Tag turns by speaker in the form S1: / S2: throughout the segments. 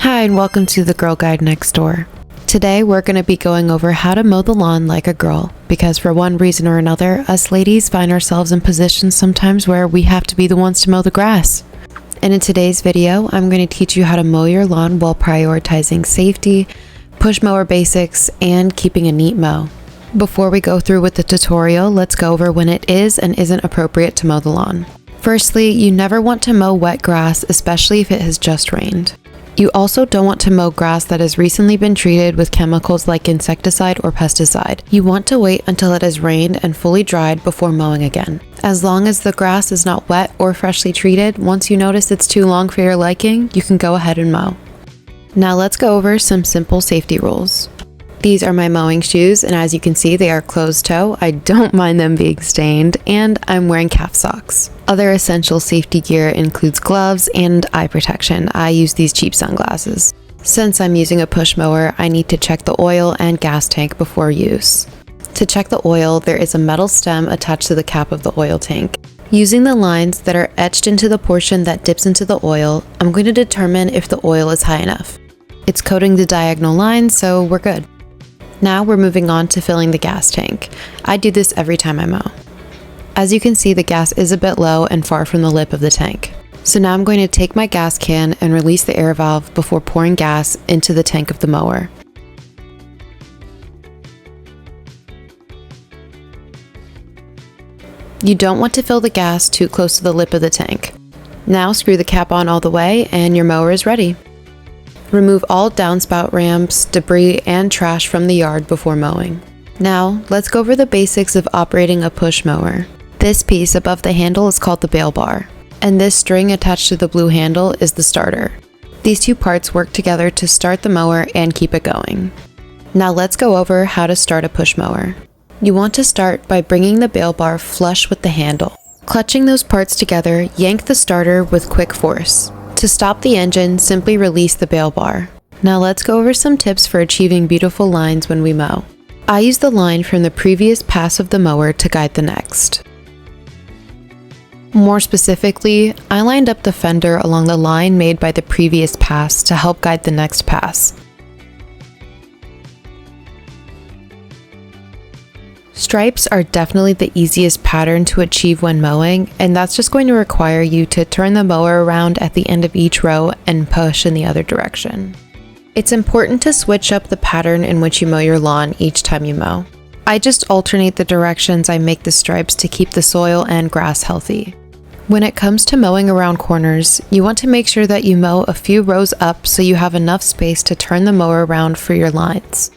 S1: Hi and welcome to the Girl Guide Next Door. Today we're going to be going over how to mow the lawn like a girl, because for one reason or another, us ladies find ourselves in positions sometimes where we have to be the ones to mow the grass. And in today's video, I'm going to teach you how to mow your lawn while prioritizing safety, push mower basics, and keeping a neat mow. Before we go through with the tutorial, let's go over when it is and isn't appropriate to mow the lawn. Firstly, you never want to mow wet grass, especially if it has just rained. You also don't want to mow grass that has recently been treated with chemicals like insecticide or pesticide. You want to wait until it has rained and fully dried before mowing again. As long as the grass is not wet or freshly treated, once you notice it's too long for your liking, you can go ahead and mow. Now let's go over some simple safety rules. These are my mowing shoes, and as you can see, they are closed toe. I don't mind them being stained, and I'm wearing calf socks. Other essential safety gear includes gloves and eye protection. I use these cheap sunglasses. Since I'm using a push mower, I need to check the oil and gas tank before use. To check the oil, there is a metal stem attached to the cap of the oil tank. Using the lines that are etched into the portion that dips into the oil, I'm going to determine if the oil is high enough. It's coating the diagonal lines, so we're good. Now we're moving on to filling the gas tank. I do this every time I mow. As you can see, the gas is a bit low and far from the lip of the tank. So now I'm going to take my gas can and release the air valve before pouring gas into the tank of the mower. You don't want to fill the gas too close to the lip of the tank. Now screw the cap on all the way and your mower is ready. Remove all downspout ramps, debris, and trash from the yard before mowing. Now, let's go over the basics of operating a push mower. This piece above the handle is called the bail bar, and this string attached to the blue handle is the starter. These two parts work together to start the mower and keep it going. Now let's go over how to start a push mower. You want to start by bringing the bail bar flush with the handle. Clutching those parts together, yank the starter with quick force. To stop the engine, simply release the bail bar. Now let's go over some tips for achieving beautiful lines when we mow. I use the line from the previous pass of the mower to guide the next. More specifically, I lined up the fender along the line made by the previous pass to help guide the next pass. Stripes are definitely the easiest pattern to achieve when mowing, and that's just going to require you to turn the mower around at the end of each row and push in the other direction. It's important to switch up the pattern in which you mow your lawn each time you mow. I just alternate the directions I make the stripes to keep the soil and grass healthy. When it comes to mowing around corners, you want to make sure that you mow a few rows up so you have enough space to turn the mower around for your lines.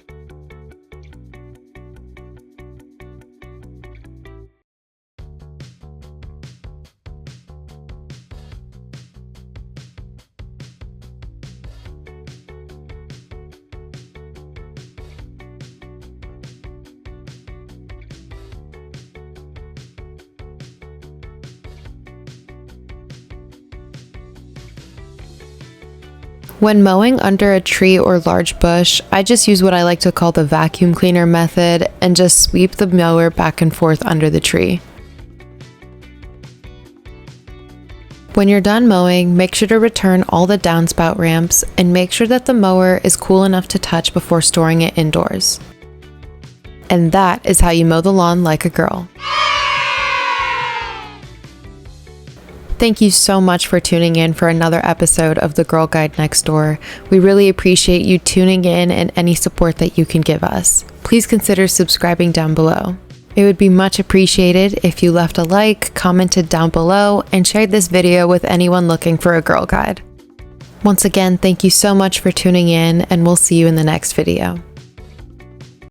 S1: When mowing under a tree or large bush, I just use what I like to call the vacuum cleaner method and just sweep the mower back and forth under the tree. When you're done mowing, make sure to return all the downspout ramps and make sure that the mower is cool enough to touch before storing it indoors. And that is how you mow the lawn like a girl. Thank you so much for tuning in for another episode of the Girl Guide Next Door. We really appreciate you tuning in and any support that you can give us. Please consider subscribing down below. It would be much appreciated if you left a like, commented down below, and shared this video with anyone looking for a girl guide. Once again, thank you so much for tuning in, and we'll see you in the next video.